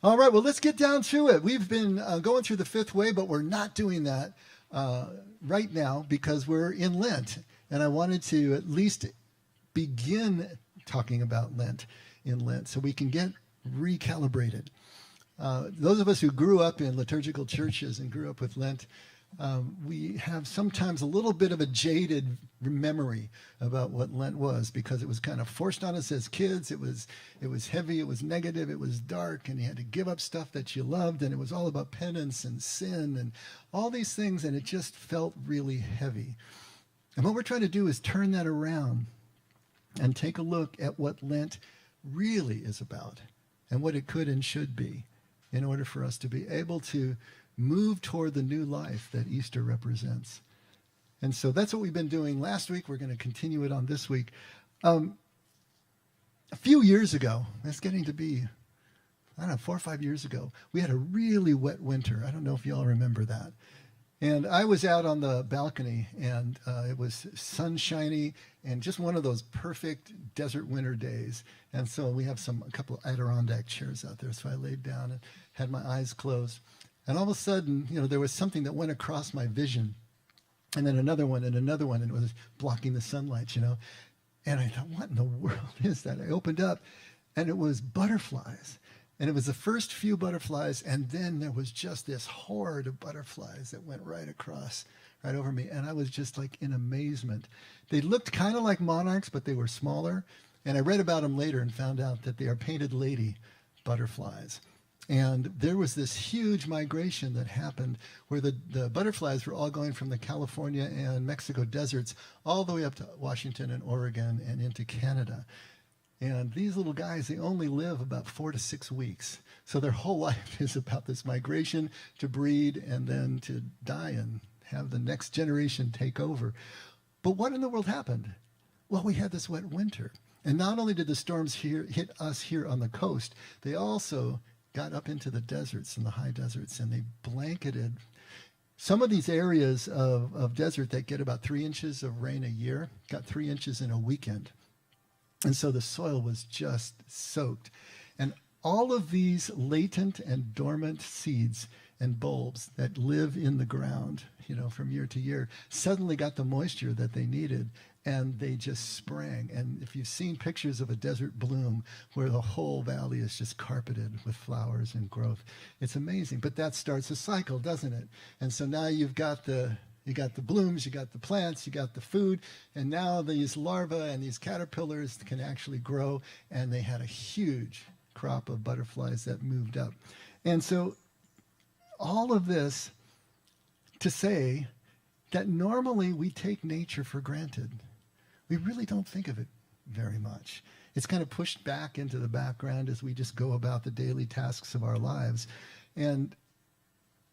All right, well, let's get down to it. We've been going through the fifth way, but we're not doing that right now because we're in Lent. And I wanted to at least begin talking about Lent in Lent so we can get recalibrated. Those of us who grew up in liturgical churches and grew up with Lent, we have sometimes a little bit of a jaded memory about what Lent was because it was kind of forced on us as kids. It was heavy, it was negative, it was dark, and you had to give up stuff that you loved, and it was all about penance and sin and all these things, and it just felt really heavy. And what we're trying to do is turn that around and take a look at what Lent really is about and what it could and should be in order for us to be able to move toward the new life that Easter represents. And so that's what we've been doing last week. We're going to continue it on this week. A few years ago, it's getting to be, 4 or 5 years ago, we had a really wet winter. I don't know if y'all remember that. And I was out on the balcony, and it was sunshiny and just one of those perfect desert winter days. And so we have a couple of Adirondack chairs out there. So I laid down and had my eyes closed. And all of a sudden, there was something that went across my vision. And then another one, and it was blocking the sunlight, And I thought, what in the world is that? I opened up, and it was butterflies. And it was the first few butterflies, and then there was just this horde of butterflies that went right across, right over me. And I was just like in amazement. They looked kind of like monarchs, but they were smaller. And I read about them later and found out that they are painted lady butterflies. And there was this huge migration that happened where the butterflies were all going from the California and Mexico deserts all the way up to Washington and Oregon and into Canada. And these little guys, they only live about 4 to 6 weeks. So their whole life is about this migration to breed and then to die and have the next generation take over. But what in the world happened? Well, we had this wet winter. And not only did the storms hit us here on the coast, they also got up into the deserts and the high deserts, and they blanketed some of these areas of desert that get about 3 inches of rain a year, got 3 inches in a weekend. And so the soil was just soaked. And all of these latent and dormant seeds and bulbs that live in the ground, from year to year, suddenly got the moisture that they needed, and they just sprang. And if you've seen pictures of a desert bloom where the whole valley is just carpeted with flowers and growth, it's amazing. But that starts a cycle, doesn't it? And so now you got the blooms, you got the plants, you got the food, and now these larvae and these caterpillars can actually grow, and they had a huge crop of butterflies that moved up. And so all of this to say that normally we take nature for granted. We really don't think of it very much. It's kind of pushed back into the background as we just go about the daily tasks of our lives. And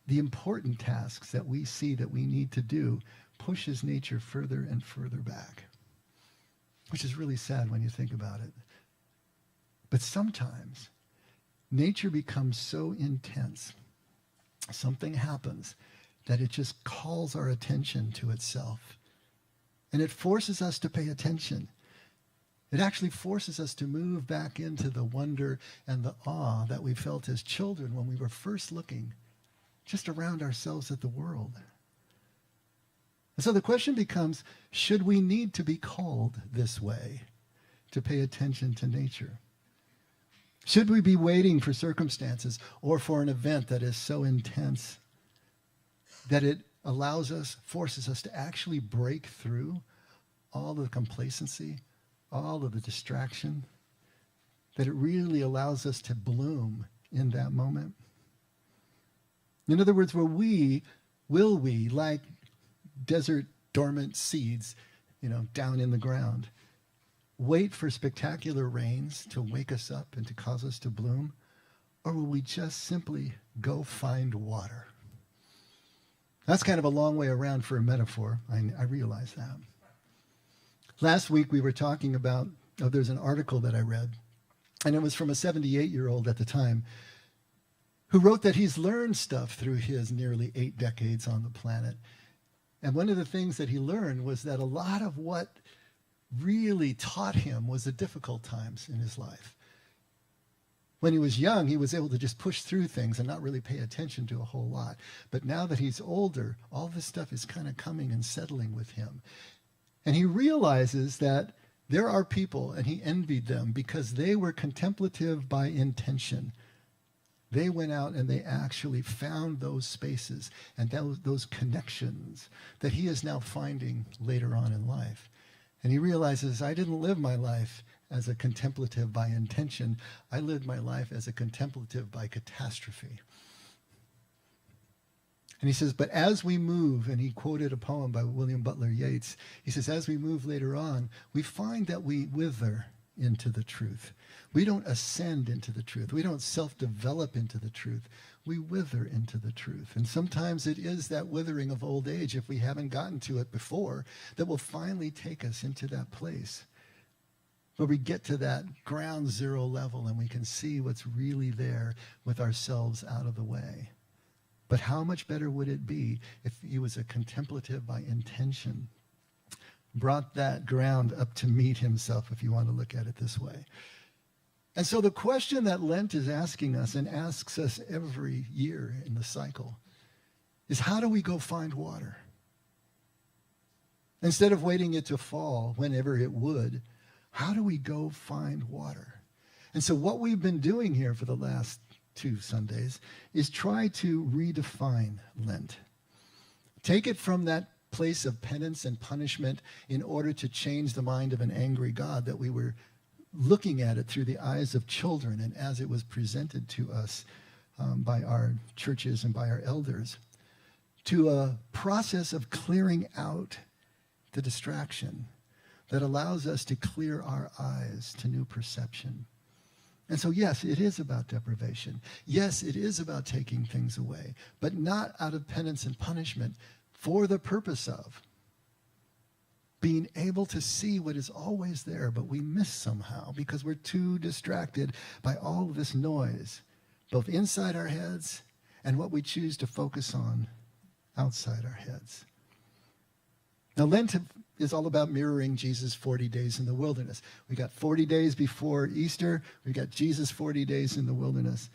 the important tasks that we see that we need to do pushes nature further and further back, which is really sad when you think about it. But sometimes nature becomes so intense, something happens that it just calls our attention to itself. And it forces us to pay attention. It actually forces us to move back into the wonder and the awe that we felt as children when we were first looking just around ourselves at the world. And so the question becomes, should we need to be called this way to pay attention to nature? Should we be waiting for circumstances or for an event that is so intense that it forces us to actually break through all of the complacency, all of the distraction, that it really allows us to bloom in that moment? In other words, will we, like desert dormant seeds, down in the ground, wait for spectacular rains to wake us up and to cause us to bloom? Or will we just simply go find water? That's kind of a long way around for a metaphor. I realize that. Last week we were talking about, there's an article that I read, and it was from a 78-year-old at the time, who wrote that he's learned stuff through his nearly 8 decades on the planet. And one of the things that he learned was that a lot of what really taught him was the difficult times in his life. When he was young, he was able to just push through things and not really pay attention to a whole lot. But now that he's older, all this stuff is kind of coming and settling with him. And he realizes that there are people, and he envied them because they were contemplative by intention. They went out and they actually found those spaces and those connections that he is now finding later on in life. And he realizes, I didn't live my life as a contemplative by intention. I lived my life as a contemplative by catastrophe. And he says, but as we move, and he quoted a poem by William Butler Yeats, he says, as we move later on, we find that we wither into the truth. We don't ascend into the truth. We don't self-develop into the truth. We wither into the truth. And sometimes it is that withering of old age, if we haven't gotten to it before, that will finally take us into that place where we get to that ground zero level and we can see what's really there with ourselves out of the way. But how much better would it be if he was a contemplative by intention, brought that ground up to meet himself, if you want to look at it this way. And so the question that Lent is asking us and asks us every year in the cycle is, how do we go find water? Instead of waiting it to fall whenever it would, how do we go find water? And so what we've been doing here for the last 2 Sundays is try to redefine Lent. Take it from that place of penance and punishment in order to change the mind of an angry God, that we were looking at it through the eyes of children and as it was presented to us by our churches and by our elders, to a process of clearing out the distraction that allows us to clear our eyes to new perception. And so, yes, it is about deprivation. Yes, it is about taking things away, but not out of penance and punishment, for the purpose of being able to see what is always there, but we miss somehow because we're too distracted by all this noise, both inside our heads and what we choose to focus on outside our heads. Now, Lent is all about mirroring Jesus' 40 days in the wilderness. We got 40 days before Easter. We got Jesus' 40 days in the wilderness,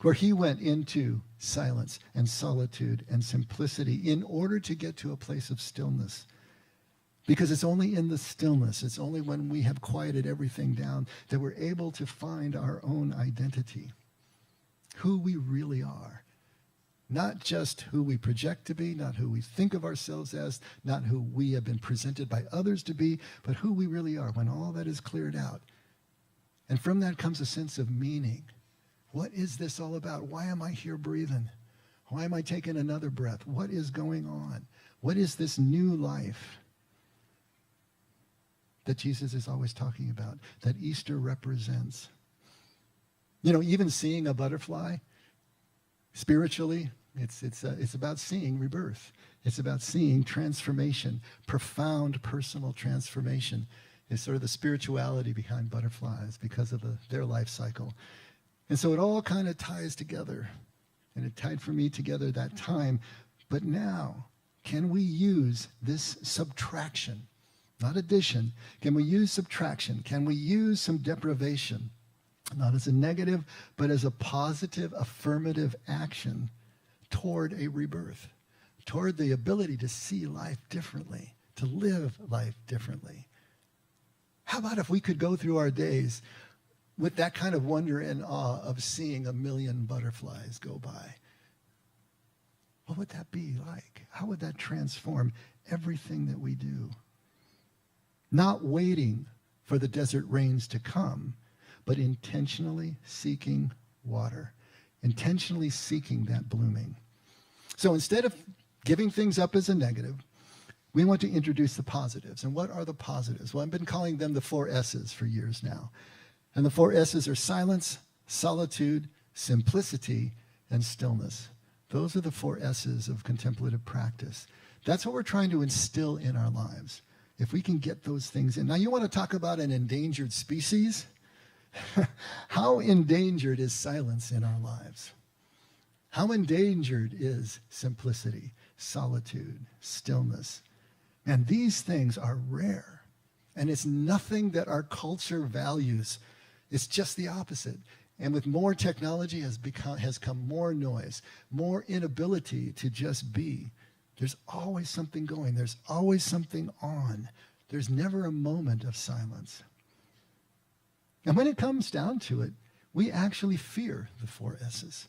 where he went into silence and solitude and simplicity in order to get to a place of stillness. Because it's only in the stillness, it's only when we have quieted everything down that we're able to find our own identity, who we really are. Not just who we project to be, not who we think of ourselves as, not who we have been presented by others to be, but who we really are when all that is cleared out. And from that comes a sense of meaning. What is this all about? Why am I here breathing? Why am I taking another breath? What is going on? What is this new life that Jesus is always talking about, that Easter represents? You know, even seeing a butterfly, spiritually, it's about seeing rebirth. It's about seeing transformation, profound personal transformation. Is sort of the spirituality behind butterflies because of their life cycle. And so it all kind of ties together. And it tied for me together that time. But now, can we use this subtraction, not addition? Can we use subtraction? Can we use some deprivation? Not as a negative, but as a positive, affirmative action toward a rebirth, toward the ability to see life differently, to live life differently. How about if we could go through our days with that kind of wonder and awe of seeing 1 million butterflies go by? What would that be like? How would that transform everything that we do? Not waiting for the desert rains to come, but intentionally seeking water, intentionally seeking that blooming. So instead of giving things up as a negative, we want to introduce the positives. And what are the positives? Well, I've been calling them the 4 S's for years now. And the 4 S's are silence, solitude, simplicity, and stillness. Those are the 4 S's of contemplative practice. That's what we're trying to instill in our lives. If we can get those things in. Now, you want to talk about an endangered species? How endangered is silence in our lives? How endangered is simplicity, solitude, stillness? And these things are rare. And it's nothing that our culture values. It's just the opposite. And with more technology has come more noise, more inability to just be. There's always something going. There's always something on. There's never a moment of silence. And when it comes down to it, we actually fear the four S's.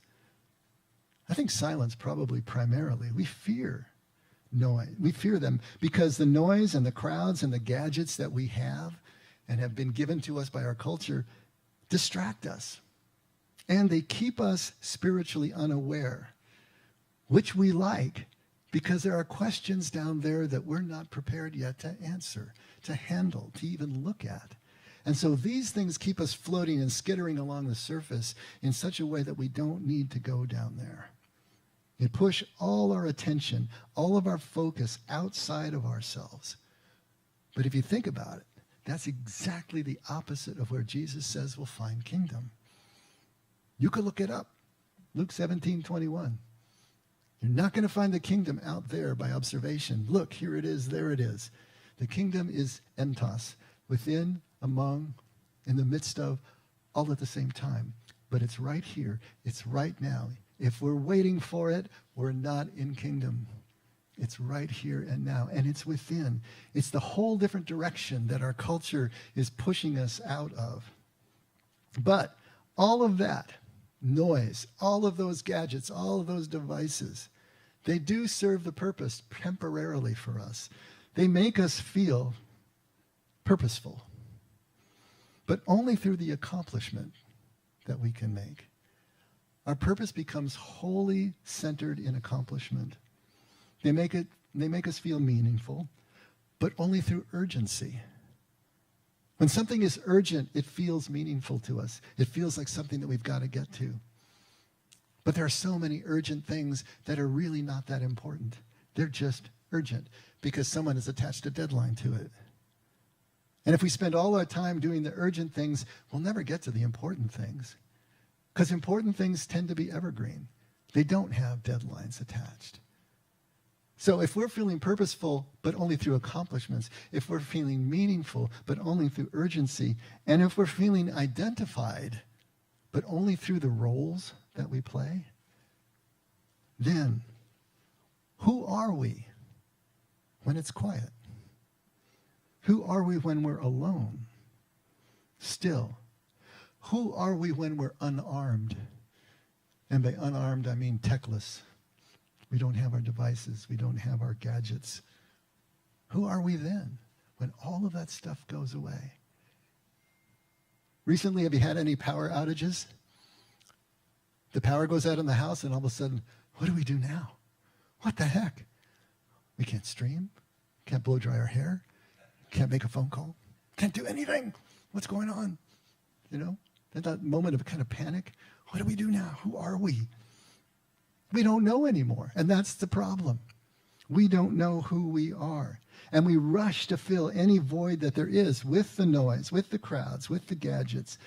I think silence probably primarily. We fear noise. We fear them because the noise and the crowds and the gadgets that we have and have been given to us by our culture distract us. And they keep us spiritually unaware, which we like because there are questions down there that we're not prepared yet to answer, to handle, to even look at. And so these things keep us floating and skittering along the surface in such a way that we don't need to go down there. They push all our attention, all of our focus outside of ourselves. But if you think about it, that's exactly the opposite of where Jesus says we'll find kingdom. You could look it up. Luke 17:21. You're not going to find the kingdom out there by observation. Look, here it is, there it is. The kingdom is entos, within, among, in the midst of, all at the same time. But it's right here. It's right now. If we're waiting for it, we're not in kingdom. It's right here and now, and it's within. It's the whole different direction that our culture is pushing us out of. But all of that noise, all of those gadgets, all of those devices, they do serve the purpose temporarily for us. They make us feel purposeful, but only through the accomplishment that we can make. Our purpose becomes wholly centered in accomplishment. They make us feel meaningful, but only through urgency. When something is urgent, it feels meaningful to us. It feels like something that we've got to get to. But there are so many urgent things that are really not that important. They're just urgent because someone has attached a deadline to it. And if we spend all our time doing the urgent things, we'll never get to the important things. Because important things tend to be evergreen. They don't have deadlines attached. So if we're feeling purposeful, but only through accomplishments, if we're feeling meaningful, but only through urgency, and if we're feeling identified, but only through the roles that we play, then who are we when it's quiet? Who are we when we're alone? Still. Who are we when we're unarmed? And by unarmed, I mean techless. We don't have our devices. We don't have our gadgets. Who are we then when all of that stuff goes away? Recently, have you had any power outages? The power goes out in the house, and all of a sudden, what do we do now? What the heck? We can't stream, can't blow dry our hair, can't make a phone call, can't do anything. What's going on? You know, at that moment of kind of panic, what do we do now? Who are we? We don't know anymore, and that's the problem. We don't know who we are, and we rush to fill any void that there is with the noise, with the crowds, with the gadgets,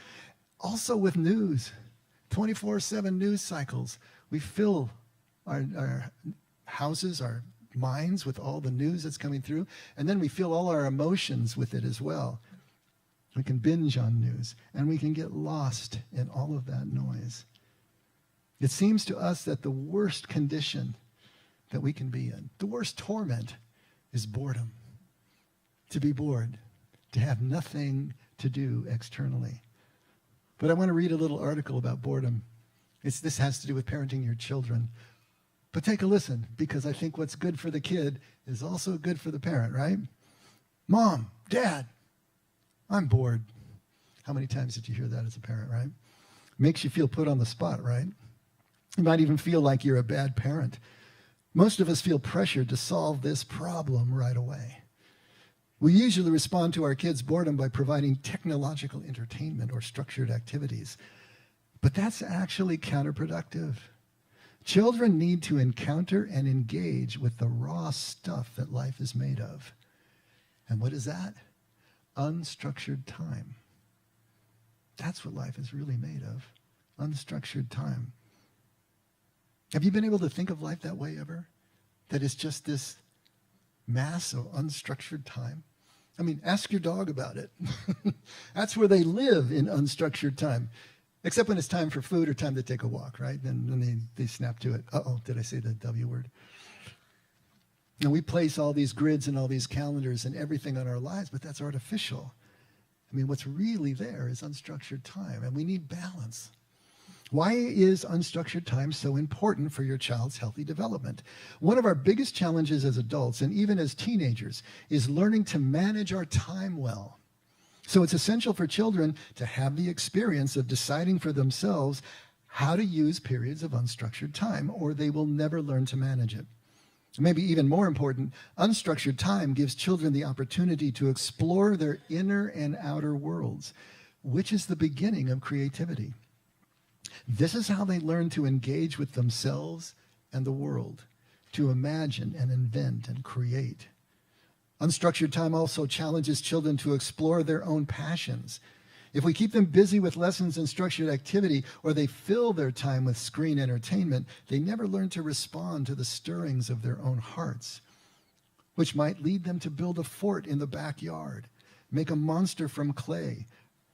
also with news, 24/7 news cycles. We fill our houses, our minds with all the news that's coming through, and then we fill all our emotions with it as well. We can binge on news, and we can get lost in all of that noise. It seems to us that the worst condition that we can be in, the worst torment, is boredom. To be bored, to have nothing to do externally. But I want to read a little article about boredom. This has to do with parenting your children. But take a listen, because I think what's good for the kid is also good for the parent, right? Mom, Dad, I'm bored. How many times did you hear that as a parent, right? Makes you feel put on the spot, right? You might even feel like you're a bad parent. Most of us feel pressured to solve this problem right away. We usually respond to our kids' boredom by providing technological entertainment or structured activities. But that's actually counterproductive. Children need to encounter and engage with the raw stuff that life is made of. And what is that? Unstructured time. That's what life is really made of. Unstructured time. Have you been able to think of life that way ever? That it's just this mass of unstructured time? I mean, ask your dog about it. That's where they live, in unstructured time. Except when it's time for food or time to take a walk, right? Then they snap to it. Uh-oh, did I say the W word? And we place all these grids and all these calendars and everything on our lives, but that's artificial. I mean, what's really there is unstructured time, and we need balance. Why is unstructured time so important for your child's healthy development? One of our biggest challenges as adults, and even as teenagers, is learning to manage our time well. So it's essential for children to have the experience of deciding for themselves how to use periods of unstructured time, or they will never learn to manage it. Maybe even more important, unstructured time gives children the opportunity to explore their inner and outer worlds, which is the beginning of creativity. This is how they learn to engage with themselves and the world, to imagine and invent and create. Unstructured time also challenges children to explore their own passions. If we keep them busy with lessons and structured activity, or they fill their time with screen entertainment, they never learn to respond to the stirrings of their own hearts, which might lead them to build a fort in the backyard, make a monster from clay,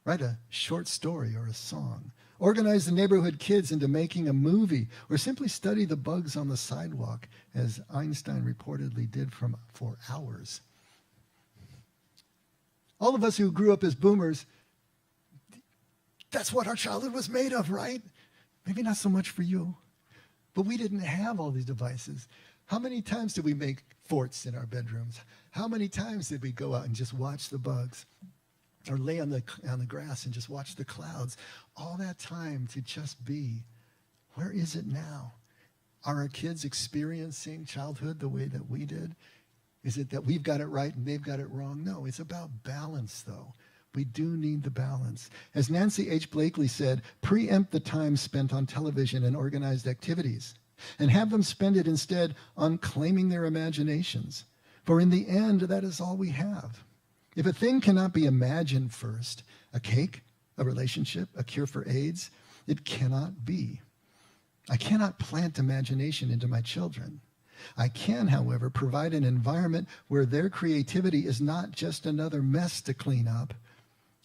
write a short story or a song, organize the neighborhood kids into making a movie, or simply study the bugs on the sidewalk, as Einstein reportedly did for hours. All of us who grew up as boomers, that's what our childhood was made of, right? Maybe not so much for you, but we didn't have all these devices. How many times did we make forts in our bedrooms? How many times did we go out and just watch the bugs, or lay on the grass and just watch the clouds? All that time to just be. Where is it now? Are our kids experiencing childhood the way that we did? Is it that we've got it right and they've got it wrong? No, it's about balance, though. We do need the balance. As Nancy H. Blakely said, preempt the time spent on television and organized activities, and have them spend it instead on claiming their imaginations. For in the end, that is all we have. If a thing cannot be imagined first, a cake, a relationship, a cure for AIDS, it cannot be. I cannot plant imagination into my children. I can, however, provide an environment where their creativity is not just another mess to clean up,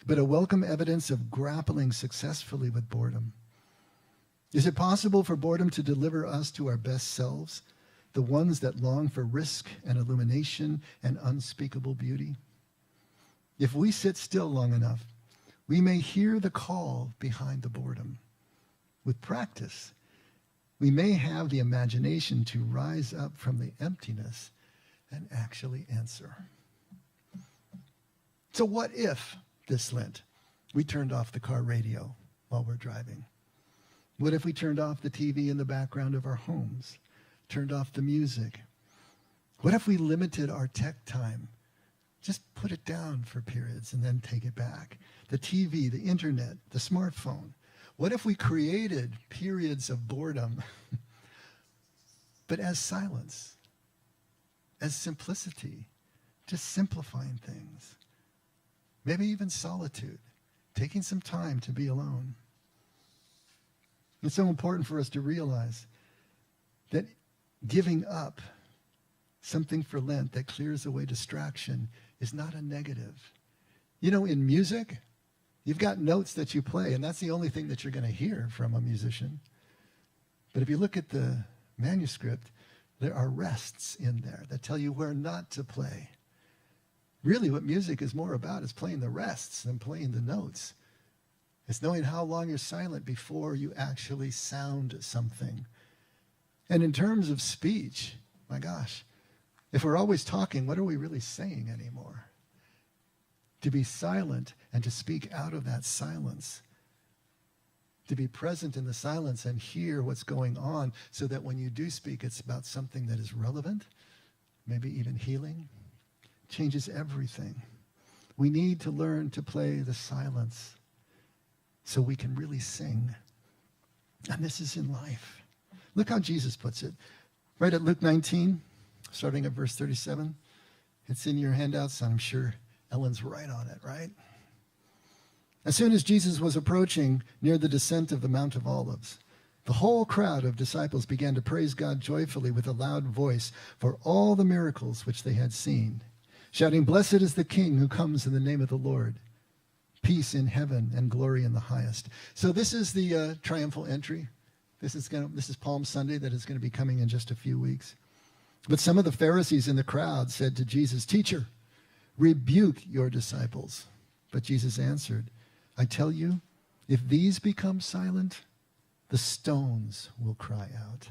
but a welcome evidence of grappling successfully with boredom. Is it possible for boredom to deliver us to our best selves, the ones that long for risk and illumination and unspeakable beauty? If we sit still long enough, we may hear the call behind the boredom. With practice, we may have the imagination to rise up from the emptiness and actually answer. So what if this Lent we turned off the car radio while we're driving? What if we turned off the TV in the background of our homes, turned off the music? What if we limited our tech time? Just put it down for periods and then take it back. The TV, the internet, the smartphone. What if we created periods of boredom, but as silence, as simplicity, just simplifying things? Maybe even solitude, taking some time to be alone. It's so important for us to realize that giving up something for Lent that clears away distraction is not a negative. You know, in music, you've got notes that you play, and that's the only thing that you're going to hear from a musician. But if you look at the manuscript, there are rests in there that tell you where not to play. Really, what music is more about is playing the rests than playing the notes. It's knowing how long you're silent before you actually sound something. And in terms of speech, my gosh, if we're always talking, what are we really saying anymore? To be silent and to speak out of that silence. To be present in the silence and hear what's going on so that when you do speak, it's about something that is relevant, maybe even healing, changes everything. We need to learn to play the silence so we can really sing. And this is in life. Look how Jesus puts it. Right at Luke 19, starting at verse 37. It's in your handouts. I'm sure Ellen's right on it, right? As soon as Jesus was approaching near the descent of the Mount of Olives, the whole crowd of disciples began to praise God joyfully with a loud voice for all the miracles which they had seen, shouting, "Blessed is the King who comes in the name of the Lord. peace in heaven and glory in the highest. So this is the triumphal entry. This is Palm Sunday that is going to be coming in just a few weeks. But some of the Pharisees in the crowd said to Jesus, "Teacher, rebuke your disciples." But Jesus answered, "I tell you, if these become silent, the stones will cry out."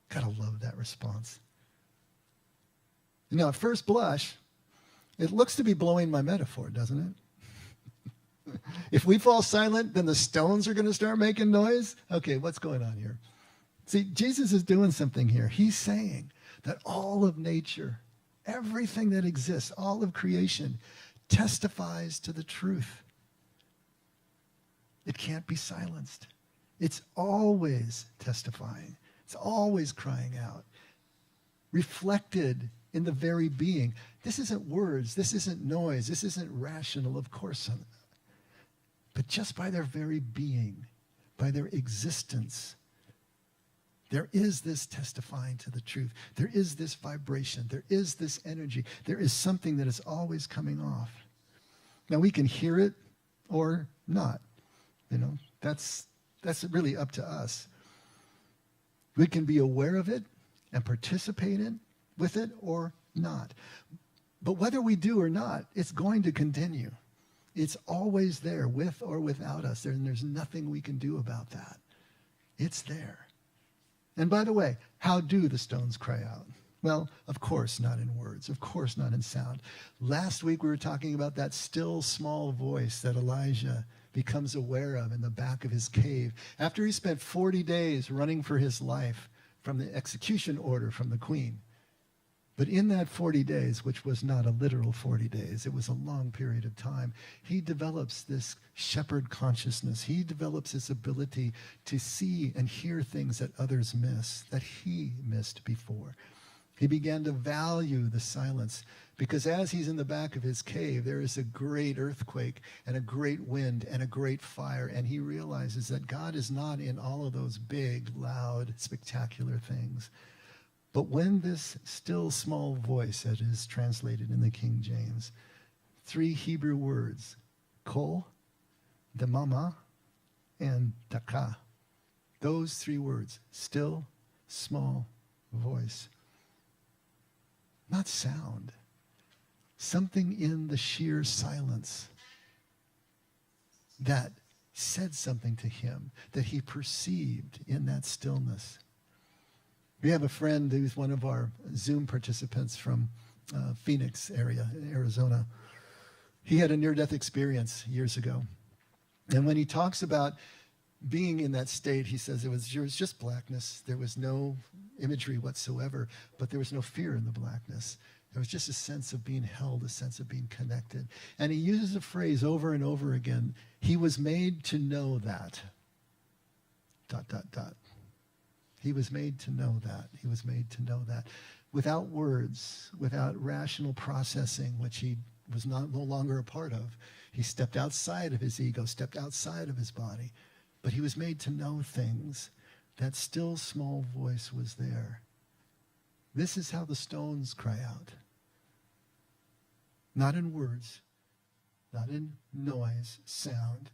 Gotta love that response. Now, at first blush, it looks to be blowing my metaphor, doesn't it? If we fall silent, then the stones are going to start making noise? Okay, what's going on here? See, Jesus is doing something here. He's saying that all of nature, everything that exists, all of creation, testifies to the truth. It can't be silenced. It's always testifying. It's always crying out, reflected in the very being. This isn't words. This isn't noise. This isn't rational, of course. But just by their very being, by their existence, there is this testifying to the truth. There is this vibration. There is this energy. There is something that is always coming off. Now, we can hear it or not. That's really up to us. We can be aware of it and participate with it or not. But whether we do or not, it's going to continue. It's always there, with or without us. And there's nothing we can do about that. It's there. And by the way, how do the stones cry out? Well, of course, not in words. Of course, not in sound. Last week, we were talking about that still small voice that Elijah becomes aware of in the back of his cave after he spent 40 days running for his life from the execution order from the queen. But in that 40 days, which was not a literal 40 days, it was a long period of time, he develops this shepherd consciousness. He develops this ability to see and hear things that others miss, that he missed before. He began to value the silence because as he's in the back of his cave, there is a great earthquake and a great wind and a great fire. And he realizes that God is not in all of those big, loud, spectacular things. But when this still small voice, as is translated in the King James, 3 Hebrew words, kol, demama, and daka. Those 3 words, still, small voice. Not sound. Something in the sheer silence that said something to him, that he perceived in that stillness. We have a friend who's one of our Zoom participants from Phoenix area, Arizona. He had a near-death experience years ago. And when he talks about being in that state, he says there was just blackness. There was no imagery whatsoever, but there was no fear in the blackness. There was just a sense of being held, a sense of being connected. And he uses a phrase over and over again. He was made to know that. ... He was made to know that. He was made to know that. Without words, without rational processing, which he was no longer a part of. He stepped outside of his ego, stepped outside of his body. But he was made to know things. That still small voice was there. This is how the stones cry out. Not in words, not in noise, sound,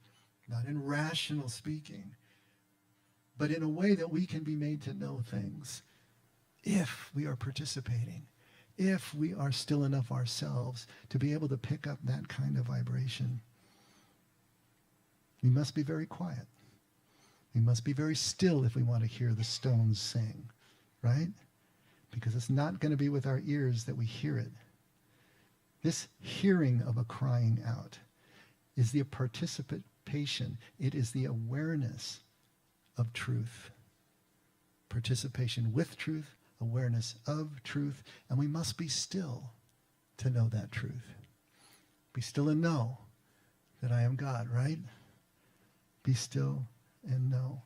not in rational speaking, but in a way that we can be made to know things if we are participating, if we are still enough ourselves to be able to pick up that kind of vibration. We must be very quiet. We must be very still if we want to hear the stones sing, right? Because it's not going to be with our ears that we hear it. This hearing of a crying out is the participation. It is the awareness of truth. Participation with truth, awareness of truth, and we must be still to know that truth. Be still and know that I am God, right? Be still and know.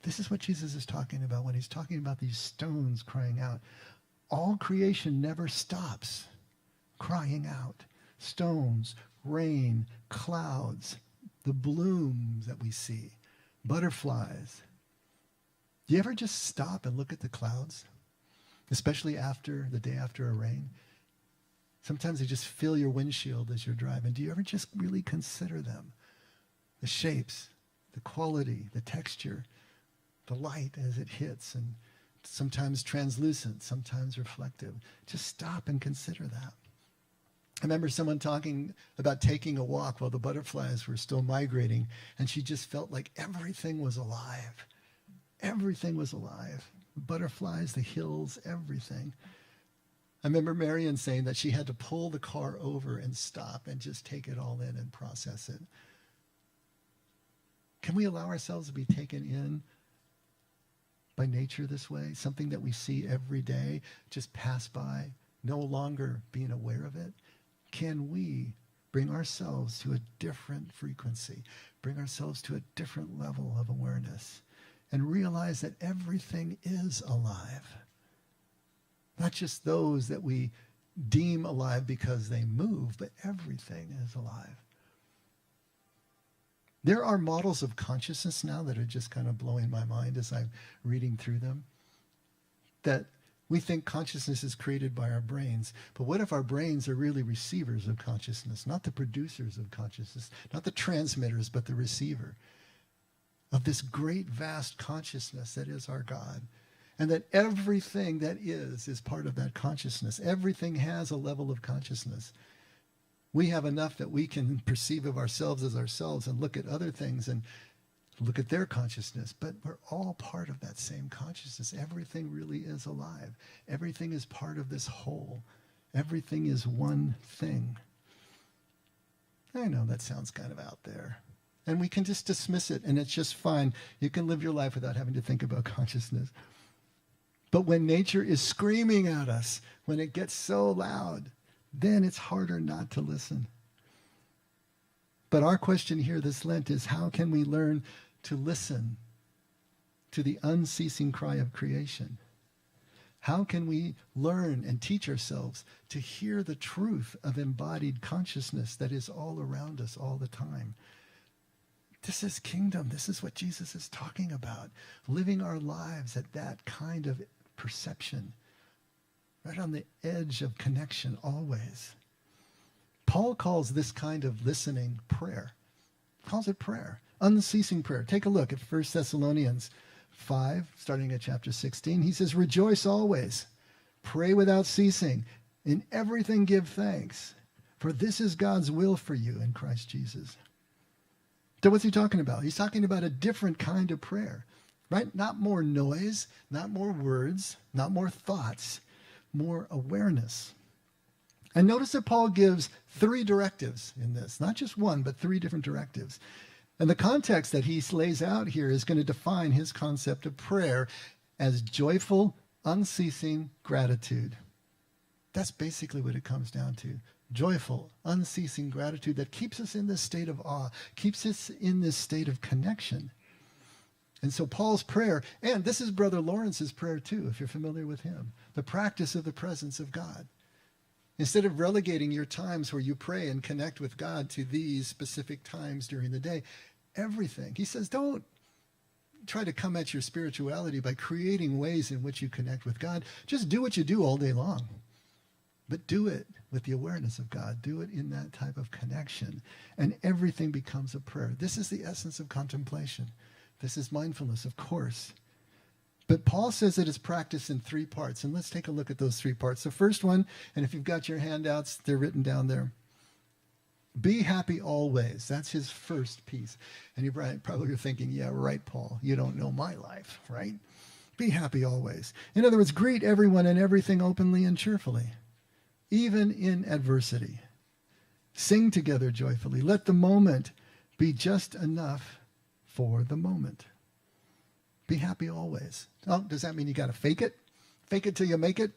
This is what Jesus is talking about when he's talking about these stones crying out. All creation never stops crying out. Stones, rain, clouds, the blooms that we see, butterflies. Do you ever just stop and look at the clouds? Especially after the day after a rain? Sometimes they just fill your windshield as you're driving. Do you ever just really consider them? The shapes, the quality, the texture, the light as it hits, and sometimes translucent, sometimes reflective. Just stop and consider that. I remember someone talking about taking a walk while the butterflies were still migrating, and she just felt like everything was alive. Everything was alive. The butterflies, the hills, everything. I remember Marion saying that she had to pull the car over and stop and just take it all in and process it. Can we allow ourselves to be taken in by nature this way? Something that we see every day, just pass by, no longer being aware of it? Can we bring ourselves to a different frequency, bring ourselves to a different level of awareness, and realize that everything is alive? Not just those that we deem alive because they move, but everything is alive. There are models of consciousness now that are just kind of blowing my mind as I'm reading through them. That we think consciousness is created by our brains. But what if our brains are really receivers of consciousness, not the producers of consciousness, not the transmitters, but the receiver of this great, vast consciousness that is our God? And that everything that is part of that consciousness. Everything has a level of consciousness. We have enough that we can perceive of ourselves as ourselves and look at other things and look at their consciousness. But we're all part of that same consciousness. Everything really is alive. Everything is part of this whole. Everything is one thing. I know that sounds kind of out there. And we can just dismiss it, and it's just fine. You can live your life without having to think about consciousness. But when nature is screaming at us, when it gets so loud, then it's harder not to listen. But our question here this Lent is, how can we learn to listen to the unceasing cry of creation? How can we learn and teach ourselves to hear the truth of embodied consciousness that is all around us all the time? This is kingdom. This is what Jesus is talking about. Living our lives at that kind of perception, right on the edge of connection always. Paul calls this kind of listening prayer. He calls it prayer, unceasing prayer. Take a look at 1 Thessalonians 5, starting at chapter 16. He says, rejoice always, pray without ceasing, in everything give thanks, for this is God's will for you in Christ Jesus. So what's he talking about? He's talking about a different kind of prayer, right? Not more noise, not more words, not more thoughts, more awareness. And notice that Paul gives 3 directives in this, not just one, but 3 different directives. And the context that he lays out here is going to define his concept of prayer as joyful, unceasing gratitude. That's basically what it comes down to. Joyful, unceasing gratitude that keeps us in this state of awe, keeps us in this state of connection. And so Paul's prayer, and this is Brother Lawrence's prayer too, if you're familiar with him, the practice of the presence of God. Instead of relegating your times where you pray and connect with God to these specific times during the day, everything. He says, don't try to come at your spirituality by creating ways in which you connect with God. Just do what you do all day long. But do it with the awareness of God. Do it in that type of connection. And everything becomes a prayer. This is the essence of contemplation. This is mindfulness, of course. But Paul says that it's practiced in 3 parts. And let's take a look at those 3 parts. The first one, and if you've got your handouts, they're written down there. Be happy always. That's his first piece. And you're probably thinking, yeah, right, Paul. You don't know my life, right? Be happy always. In other words, greet everyone and everything openly and cheerfully, even in adversity. Sing together joyfully. Let the moment be just enough for the moment. Be happy always. Oh, does that mean you got to fake it? Fake it till you make it?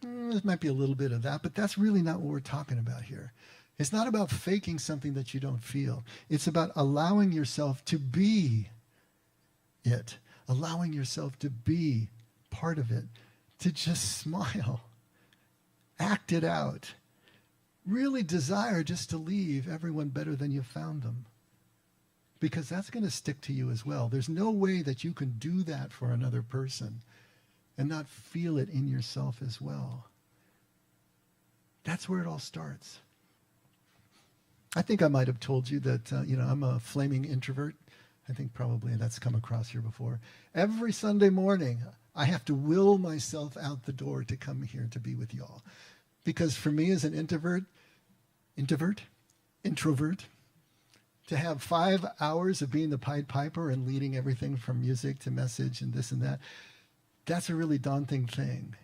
There might be a little bit of that, but that's really not what we're talking about here. It's not about faking something that you don't feel. It's about allowing yourself to be it. Allowing yourself to be part of it. To just smile. Act it out. Really desire just to leave everyone better than you found them. Because that's going to stick to you as well. There's no way that you can do that for another person and not feel it in yourself as well. That's where it all starts. I think I might have told you that, I'm a flaming introvert. I think probably that's come across here before. Every Sunday morning, I have to will myself out the door to come here to be with y'all. Because for me as an introvert, to have 5 hours of being the Pied Piper and leading everything from music to message and this and that, that's a really daunting thing.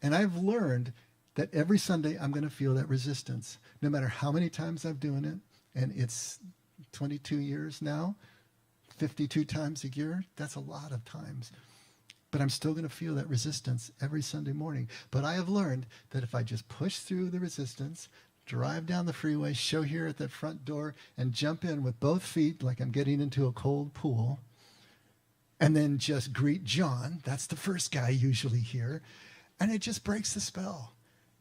And I've learned that every Sunday I'm going to feel that resistance, no matter how many times I'm doing it. And it's 22 years now, 52 times a year. That's a lot of times. But I'm still going to feel that resistance every Sunday morning. But I have learned that if I just push through the resistance, drive down the freeway, show here at that front door, and jump in with both feet like I'm getting into a cold pool, and then just greet John. That's the first guy usually here. And it just breaks the spell.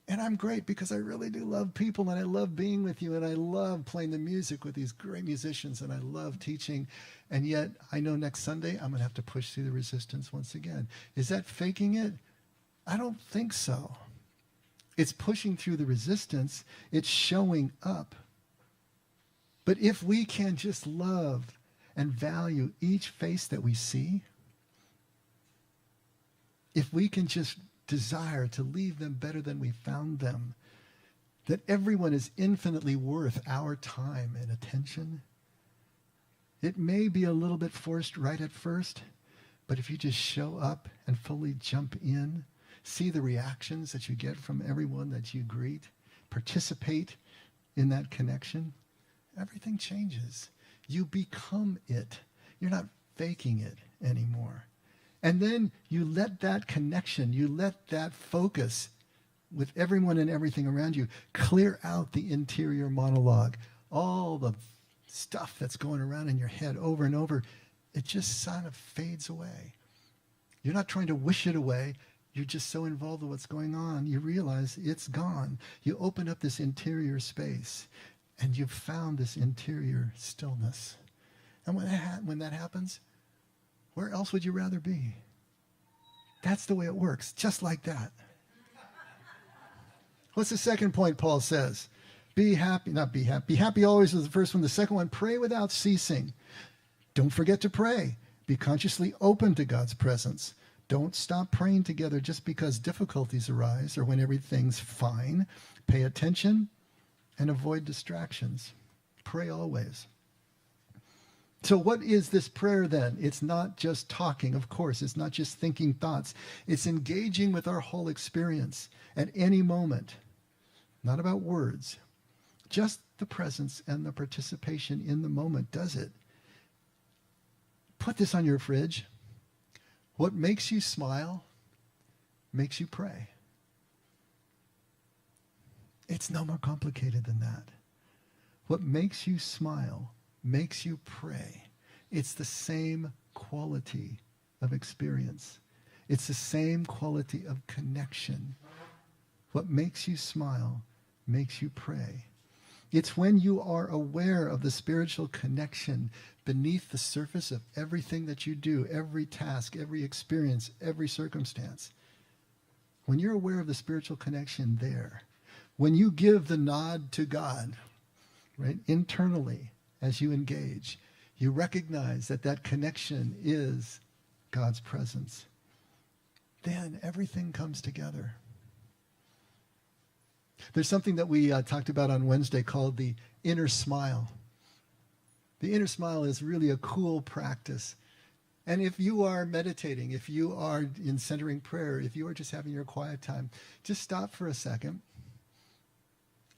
And I'm great because I really do love people, and I love being with you, and I love playing the music with these great musicians, and I love teaching. And yet I know next Sunday I'm going to have to push through the resistance once again. Is that faking it? I don't think so. It's pushing through the resistance. It's showing up. But if we can just love and value each face that we see, if we can just desire to leave them better than we found them, that everyone is infinitely worth our time and attention. It may be a little bit forced right at first, but if you just show up and fully jump in, see the reactions that you get from everyone that you greet, participate in that connection, everything changes. You become it. You're not faking it anymore. And then you let that connection, you let that focus with everyone and everything around you clear out the interior monologue, all the stuff that's going around in your head over and over. It just sort of fades away. You're not trying to wish it away. You're just so involved with what's going on, you realize it's gone. You open up this interior space, and you've found this interior stillness. And when that happens, where else would you rather be? That's the way it works, just like that. What's the second point Paul says? Be happy, not be happy. Be happy always was the first one. The second one, pray without ceasing. Don't forget to pray. Be consciously open to God's presence. Don't stop praying together just because difficulties arise or when everything's fine. Pay attention and avoid distractions. Pray always. So what is this prayer then? It's not just talking, of course. It's not just thinking thoughts. It's engaging with our whole experience at any moment. Not about words. Just the presence and the participation in the moment does it. Put this on your fridge. What makes you smile makes you pray. It's no more complicated than that. What makes you smile makes you pray. It's the same quality of experience. It's the same quality of connection. What makes you smile makes you pray. It's when you are aware of the spiritual connection beneath the surface of everything that you do, every task, every experience, every circumstance. When you're aware of the spiritual connection there, when you give the nod to God, right, internally as you engage, you recognize that that connection is God's presence. Then everything comes together. There's something that we talked about on Wednesday called the inner smile. The inner smile is really a cool practice. And if you are meditating, if you are in centering prayer, if you are just having your quiet time, just stop for a second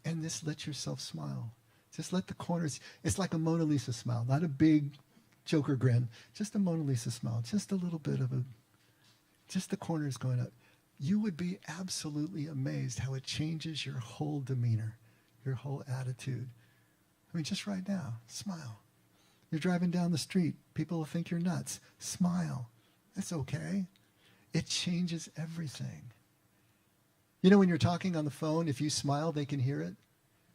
and just let yourself smile. Just let the corners, it's like a Mona Lisa smile, not a big Joker grin, just a Mona Lisa smile, just a little bit of just the corners going up. You would be absolutely amazed how it changes your whole demeanor, your whole attitude. I mean, just right now, smile. You're driving down the street. People will think you're nuts. Smile. That's okay. It changes everything. You know, when you're talking on the phone, if you smile, they can hear it.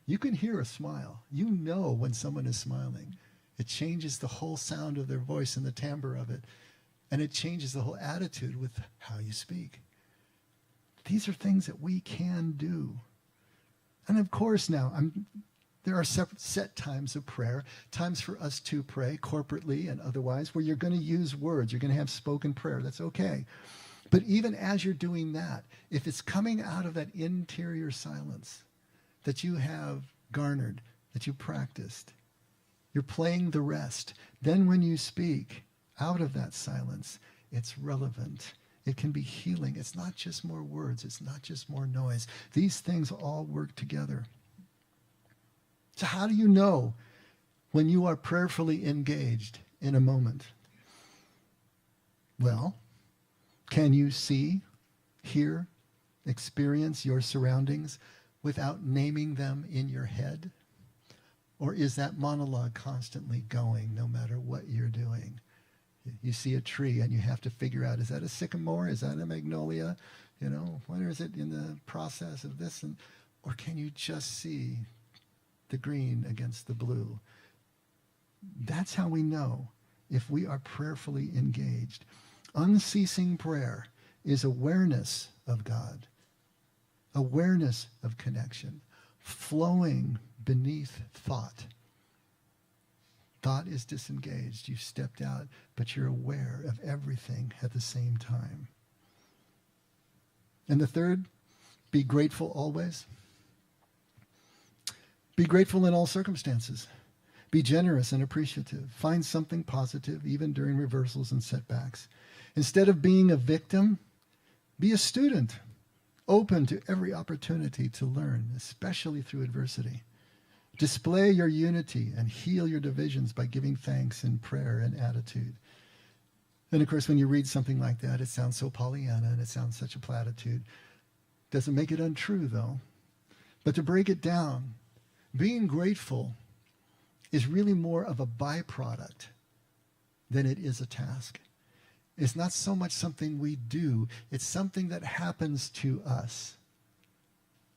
You can hear a smile. You know when someone is smiling. It changes the whole sound of their voice and the timbre of it. And it changes the whole attitude with how you speak. These are things that we can do. And of course now, there are set times of prayer, times for us to pray corporately and otherwise, where you're going to use words, you're going to have spoken prayer. That's okay. But even as you're doing that, if it's coming out of that interior silence that you have garnered, that you practiced, you're playing the rest, then when you speak out of that silence, it's relevant. It can be healing. It's not just more words. It's not just more noise. These things all work together. So how do you know when you are prayerfully engaged in a moment? Well, can you see, hear, experience your surroundings without naming them in your head? Or is that monologue constantly going no matter what you're doing? You see a tree and you have to figure out, is that a sycamore? Is that a magnolia? You know, where is it in the process of this? Or can you just see the green against the blue? That's how we know if we are prayerfully engaged. Unceasing prayer is awareness of God, awareness of connection, flowing beneath thought. Thought is disengaged. You've stepped out, but you're aware of everything at the same time. And the third, be grateful always. Be grateful in all circumstances. Be generous and appreciative. Find something positive, even during reversals and setbacks. Instead of being a victim, be a student, open to every opportunity to learn, especially through adversity. Display your unity and heal your divisions by giving thanks in prayer and attitude. And of course, when you read something like that, it sounds so Pollyanna and it sounds such a platitude. Doesn't make it untrue, though. But to break it down, being grateful is really more of a byproduct than it is a task. It's not so much something we do. It's something that happens to us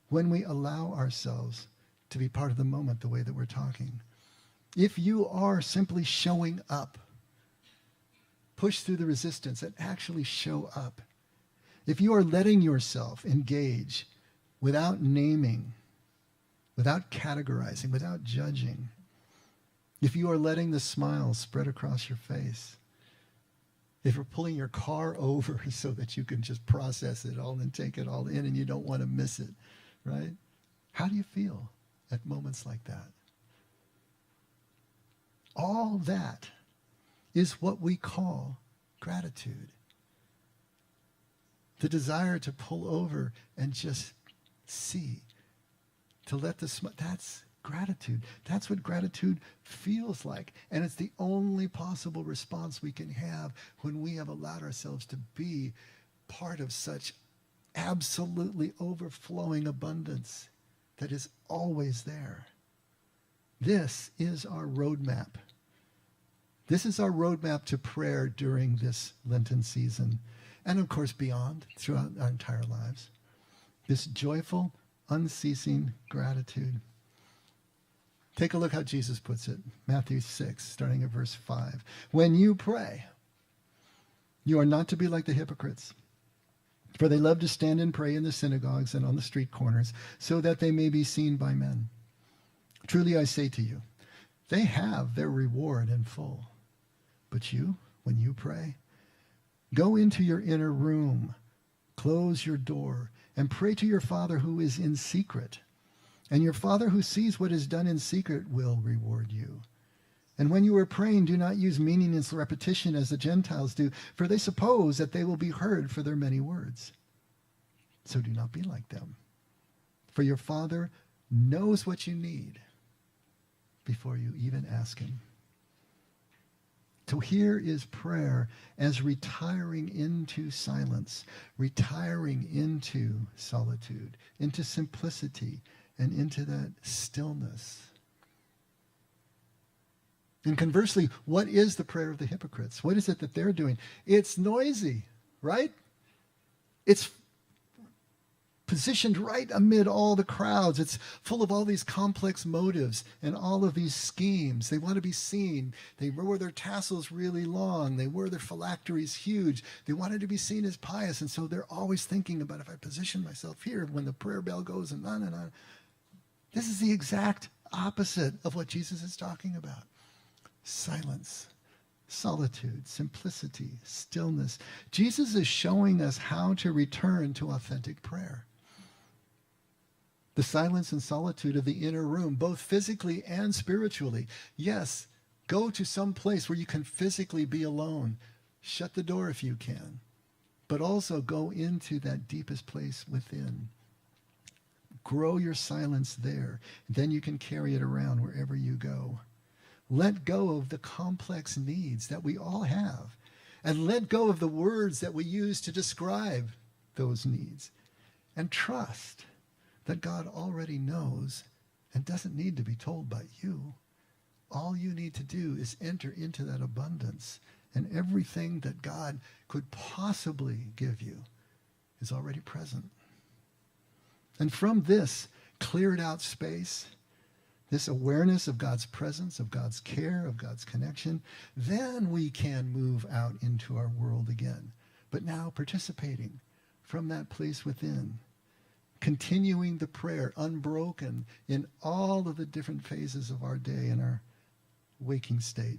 when we allow ourselves to be part of the moment the way that we're talking. If you are simply showing up, push through the resistance and actually show up. If you are letting yourself engage without naming, without categorizing, without judging, if you are letting the smile spread across your face, if you're pulling your car over so that you can just process it all and take it all in and you don't want to miss it, right? How do you feel at moments like that? All that is what we call gratitude. The desire to pull over and just see, to let the that's gratitude. That's what gratitude feels like. And it's the only possible response we can have when we have allowed ourselves to be part of such absolutely overflowing abundance that is always there. This is our roadmap. This is our roadmap to prayer during this Lenten season, and of course beyond, throughout our entire lives. This joyful, unceasing gratitude. Take a look how Jesus puts it. Matthew 6, starting at verse 5. When you pray, you are not to be like the hypocrites, for they love to stand and pray in the synagogues and on the street corners, so that they may be seen by men. Truly I say to you, they have their reward in full. But you, when you pray, go into your inner room, close your door, and pray to your Father who is in secret. And your Father who sees what is done in secret will reward you. And when you are praying, do not use meaningless repetition as the Gentiles do, for they suppose that they will be heard for their many words. So do not be like them. For your Father knows what you need before you even ask him. So here is prayer as retiring into silence, retiring into solitude, into simplicity, and into that stillness. And conversely, what is the prayer of the hypocrites? What is it that they're doing? It's noisy, right? It's positioned right amid all the crowds. It's full of all these complex motives and all of these schemes. They want to be seen. They wear their tassels really long. They wear their phylacteries huge. They wanted to be seen as pious. And so they're always thinking about, if I position myself here, when the prayer bell goes and on and on. This is the exact opposite of what Jesus is talking about. Silence, solitude, simplicity, stillness. Jesus is showing us how to return to authentic prayer. The silence and solitude of the inner room, both physically and spiritually. Yes, go to some place where you can physically be alone. Shut the door if you can. But also go into that deepest place within. Grow your silence there. Then you can carry it around wherever you go. Let go of the complex needs that we all have. And let go of the words that we use to describe those needs. And trust that God already knows and doesn't need to be told by you. All you need to do is enter into that abundance, and everything that God could possibly give you is already present. And from this cleared out space, this awareness of God's presence, of God's care, of God's connection, then we can move out into our world again. But now participating from that place within, continuing the prayer unbroken in all of the different phases of our day and our waking state.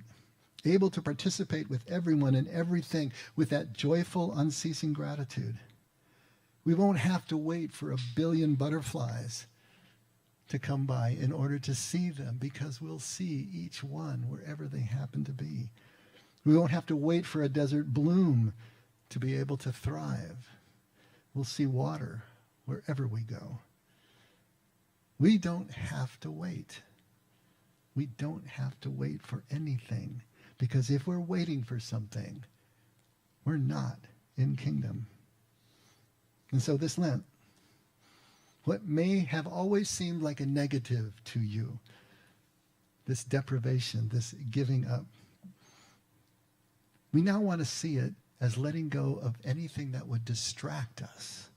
Able to participate with everyone and everything with that joyful, unceasing gratitude. We won't have to wait for a billion butterflies to come by in order to see them, because we'll see each one wherever they happen to be. We won't have to wait for a desert bloom to be able to thrive. We'll see water wherever we go. We don't have to wait. We don't have to wait for anything, because if we're waiting for something, we're not in kingdom. And so this Lent, what may have always seemed like a negative to you, this deprivation, this giving up, we now want to see it as letting go of anything that would distract us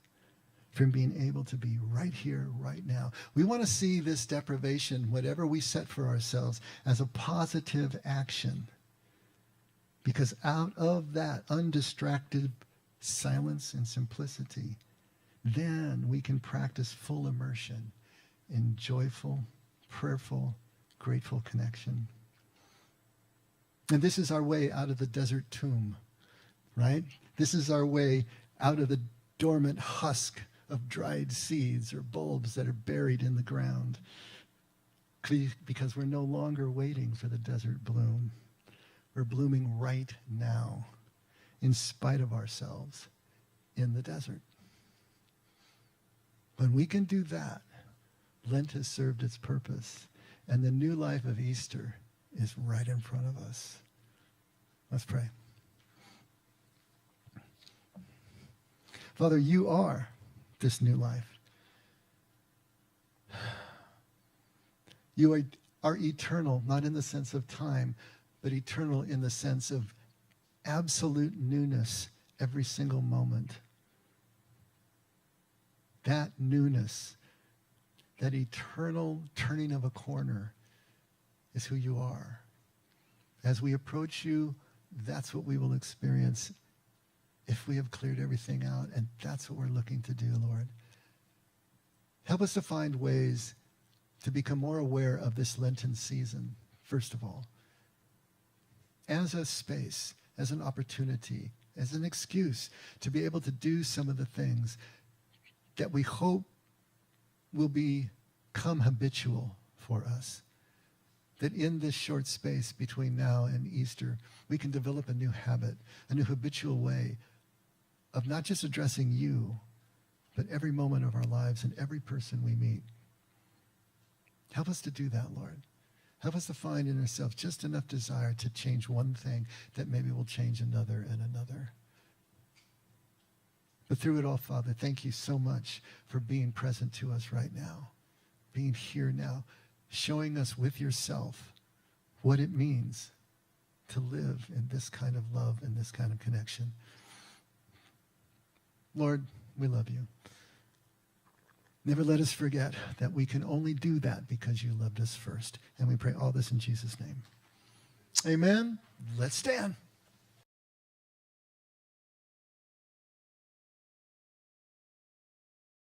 from being able to be right here, right now. We want to see this deprivation, whatever we set for ourselves, as a positive action. Because out of that undistracted silence and simplicity, then we can practice full immersion in joyful, prayerful, grateful connection. And this is our way out of the desert tomb, right? This is our way out of the dormant husk of dried seeds or bulbs that are buried in the ground, because we're no longer waiting for the desert bloom. We're blooming right now, in spite of ourselves, in the desert. When we can do that, Lent has served its purpose, and the new life of Easter is right in front of us. Let's pray. Father, you are this new life. You are eternal, not in the sense of time, but eternal in the sense of absolute newness every single moment. That newness, that eternal turning of a corner is who you are. As we approach you, that's what we will experience if we have cleared everything out, and that's what we're looking to do, Lord. Help us to find ways to become more aware of this Lenten season, first of all, as a space, as an opportunity, as an excuse to be able to do some of the things that we hope will become habitual for us. That in this short space between now and Easter, we can develop a new habit, a new habitual way of not just addressing you, but every moment of our lives and every person we meet. Help us to do that, Lord. Help us to find in ourselves just enough desire to change one thing that maybe will change another and another. But through it all, Father, thank you so much for being present to us right now, being here now, showing us with yourself what it means to live in this kind of love and this kind of connection. Lord, we love you. Never let us forget that we can only do that because you loved us first. And we pray all this in Jesus' name. Amen. Let's stand.